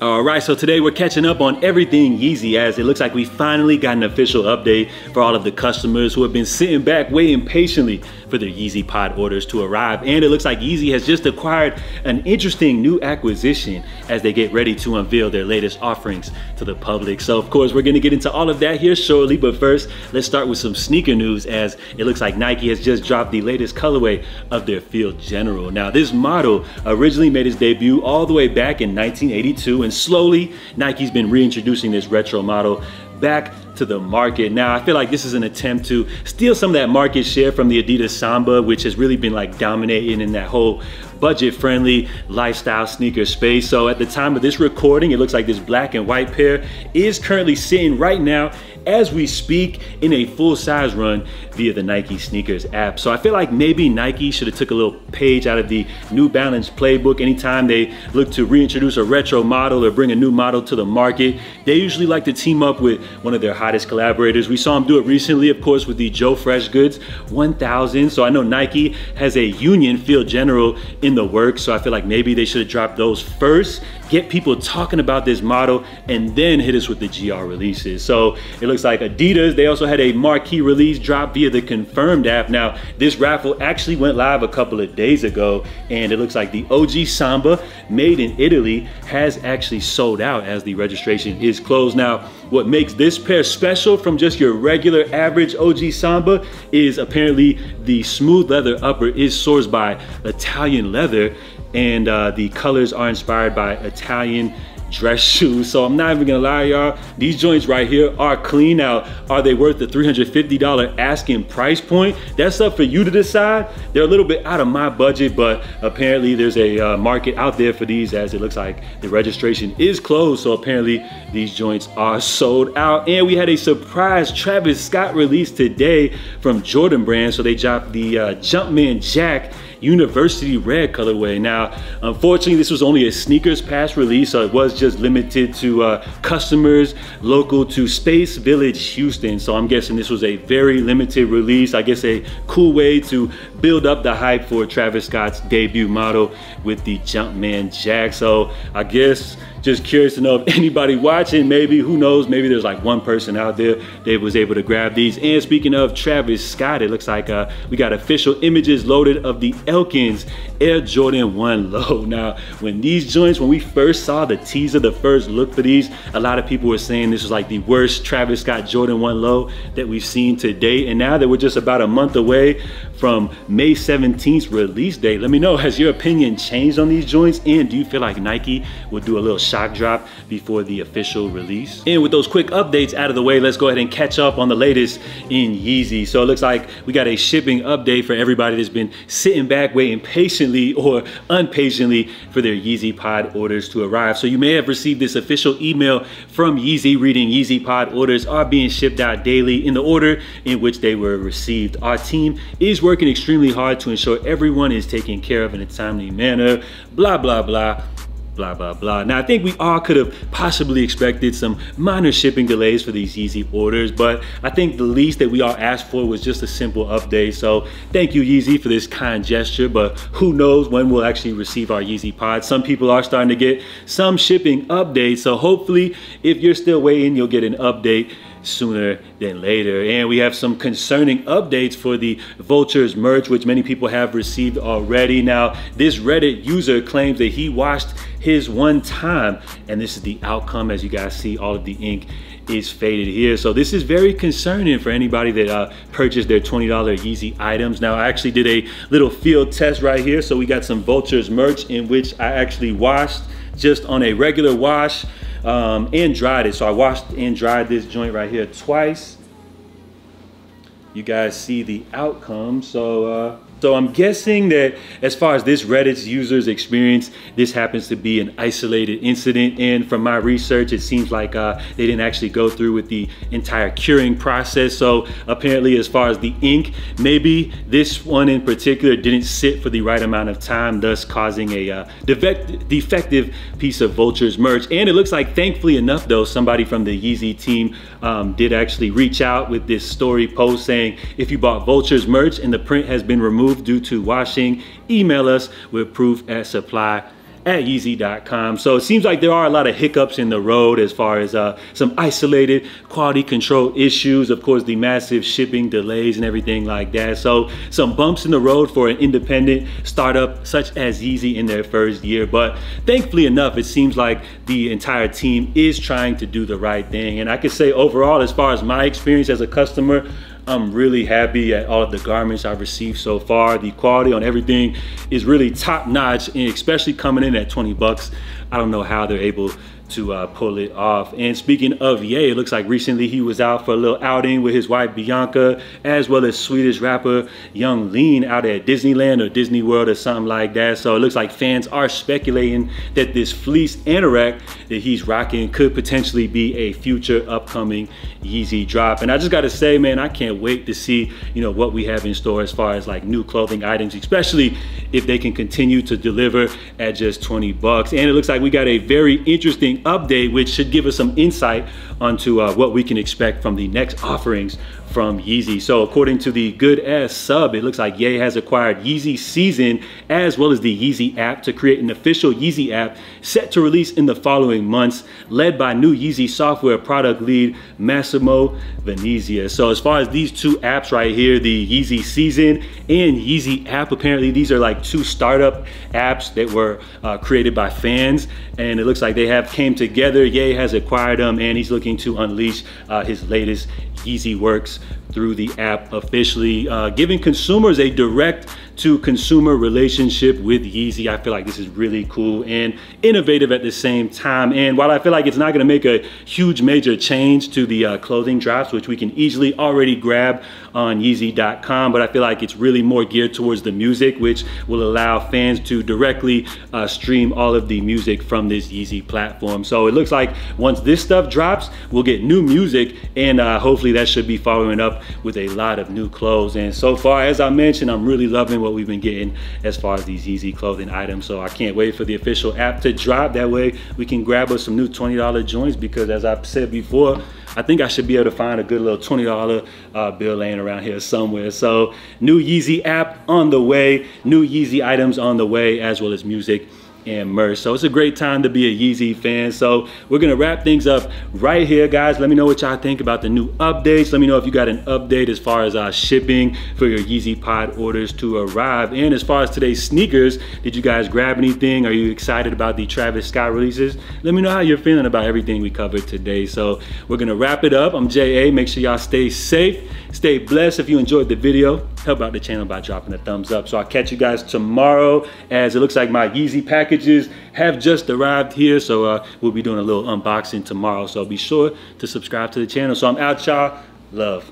All right, so today we're catching up on everything Yeezy, as it looks like we finally got an official update for all of the customers who have been sitting back waiting patiently for their Yeezy Pod orders to arrive. And it looks like Yeezy has just acquired an interesting new acquisition as they get ready to unveil their latest offerings to the public. So of course, we're gonna get into all of that here shortly, but first, let's start with some sneaker news, as it looks like Nike has just dropped the latest colorway of their Field General. Now, this model originally made its debut all the way back in 1982, and slowly Nike's been reintroducing this retro model back to the market. Now, I feel like this is an attempt to steal some of that market share from the Adidas Samba, which has really been like dominating in that whole budget-friendly lifestyle sneaker space. So at the time of this recording, it looks like this black and white pair is currently sitting right now as we speak in a full-size run via the Nike Sneakers app. So I feel like maybe Nike should have took a little page out of the New Balance playbook. Anytime they look to reintroduce a retro model or bring a new model to the market, they usually like to team up with one of their hottest collaborators. We saw them do it recently, of course, with the Joe Freshgoods 1000. So I know Nike has a Union Field General in the works, so I feel like maybe they should have dropped those first, get people talking about this model, and then hit us with the GR releases. So it looks like Adidas, they also had a marquee release drop via the Confirmed app. Now, this raffle actually went live a couple of days ago, and it looks like the OG Samba, made in Italy, has actually sold out as the registration is closed. Now, what makes this pair special from just your regular average OG Samba is apparently the smooth leather upper is sourced by Italian leather, and the colors are inspired by Italian dress shoes. So I'm not even gonna lie, y'all, these joints right here are clean. Now, are they worth the $350 asking price point? That's up for you to decide. They're a little bit out of my budget, but apparently there's a market out there for these, as it looks like the registration is closed. So apparently these joints are sold out. And we had a surprise Travis Scott release today from Jordan Brand. So they dropped the Jumpman Jack University Red colorway. Now, unfortunately, this was only a Sneakers Pass release, so it was just limited to customers local to Space Village Houston. So I'm guessing this was a very limited release. I guess a cool way to build up the hype for Travis Scott's debut model with the Jumpman Jack. So I guess just curious to know if anybody watching, maybe, who knows, maybe there's like one person out there that was able to grab these. And speaking of Travis Scott, it looks like we got official images loaded of the Elkins Air Jordan 1 Low. Now, when we first saw the teaser, the first look for these, a lot of people were saying this was like the worst Travis Scott Jordan 1 Low that we've seen to date. And now that we're just about a month away from May 17th release date, let me know, has your opinion changed on these joints? And do you feel like Nike will do a little shock drop before the official release? And with those quick updates out of the way, let's go ahead and catch up on the latest in Yeezy. So it looks like we got a shipping update for everybody that's been sitting back waiting patiently or impatiently for their Yeezy Pod orders to arrive. So you may have received this official email from Yeezy reading Yeezy Pod orders are being shipped out daily in the order in which they were received. Our team is working extremely hard to ensure everyone is taken care of in a timely manner, blah, blah, blah. Blah, blah, blah. Now, I think we all could have possibly expected some minor shipping delays for these Yeezy orders, but I think the least that we all asked for was just a simple update. So thank you, Yeezy, for this kind gesture, but who knows when we'll actually receive our Yeezy Pods. Some people are starting to get some shipping updates, so hopefully if you're still waiting, you'll get an update sooner than later. And we have some concerning updates for the Vultures merch, which many people have received already. Now, this Reddit user claims that he washed his one time, and this is the outcome. As you guys see, all of the ink is faded here. So this is very concerning for anybody that purchased their $20 Yeezy items. Now, I actually did a little field test right here. So we got some Vultures merch in which I actually washed just on a regular wash and dried it. So I washed and dried this joint right here twice. You guys see the outcome. So I'm guessing that as far as this Reddit's user's experience, this happens to be an isolated incident. And from my research, it seems like they didn't actually go through with the entire curing process. So apparently, as far as the ink, maybe this one in particular didn't sit for the right amount of time, thus causing a defective piece of Vultures merch. And it looks like, thankfully enough though, somebody from the Yeezy team did actually reach out with this story post saying, if you bought Vultures merch and the print has been removed due to washing, email us with proof at supply at Yeezy.com. So it seems like there are a lot of hiccups in the road as far as some isolated quality control issues, of course, the massive shipping delays and everything like that. So some bumps in the road for an independent startup such as Yeezy in their first year. But thankfully enough, it seems like the entire team is trying to do the right thing. And I could say overall, as far as my experience as a customer, I'm really happy at all of the garments I've received so far. The quality on everything is really top notch, and especially coming in at 20 bucks. I don't know how they're able to pull it off. And speaking of Ye, it looks like recently he was out for a little outing with his wife Bianca, as well as Swedish rapper Young Lean out at Disneyland or Disney World or something like that. So it looks like fans are speculating that this fleece anorak that he's rocking could potentially be a future upcoming Yeezy drop. And I just gotta say, man, I can't wait to see, you know, what we have in store as far as like new clothing items, especially if they can continue to deliver at just 20 bucks. And it looks like we got a very interesting update, which should give us some insight onto what we can expect from the next offerings from Yeezy. So according to the Good Ass Sub, it looks like Ye has acquired Yeezy Season as well as the Yeezy app to create an official Yeezy app set to release in the following months, led by new Yeezy software product lead Massimo Venezia. So as far as these two apps right here, the Yeezy Season and Yeezy app, apparently these are like two startup apps that were created by fans, and it looks like they have came together. Ye has acquired them, and he's looking to unleash his latest Yeezy works through the app, officially giving consumers a direct to consumer relationship with Yeezy. I feel like this is really cool and innovative at the same time. And while I feel like it's not gonna make a huge major change to the clothing drops, which we can easily already grab on Yeezy.com, but I feel like it's really more geared towards the music, which will allow fans to directly stream all of the music from this Yeezy platform. So it looks like once this stuff drops, we'll get new music, and hopefully that should be following up with a lot of new clothes. And so far, as I mentioned, I'm really loving what we've been getting as far as these Yeezy clothing items. So I can't wait for the official app to drop. That way we can grab us some new $20 joints, because as I've said before, I think I should be able to find a good little $20 bill laying around here somewhere. So new Yeezy app on the way, new Yeezy items on the way, as well as music and merch. So it's a great time to be a Yeezy fan. So we're gonna wrap things up right here, guys. Let me know what y'all think about the new updates. Let me know if you got an update as far as shipping for your Yeezy Pod orders to arrive. And as far as today's sneakers, did you guys grab anything? Are you excited about the Travis Scott releases? Let me know how you're feeling about everything we covered today. So we're gonna wrap it up. I'm J.A. Make sure y'all stay safe, stay blessed. If you enjoyed the video, help out the channel by dropping a thumbs up. So I'll catch you guys tomorrow, as it looks like my Yeezy packages have just arrived here. So we'll be doing a little unboxing tomorrow. So be sure to subscribe to the channel. So I'm out, y'all. Love.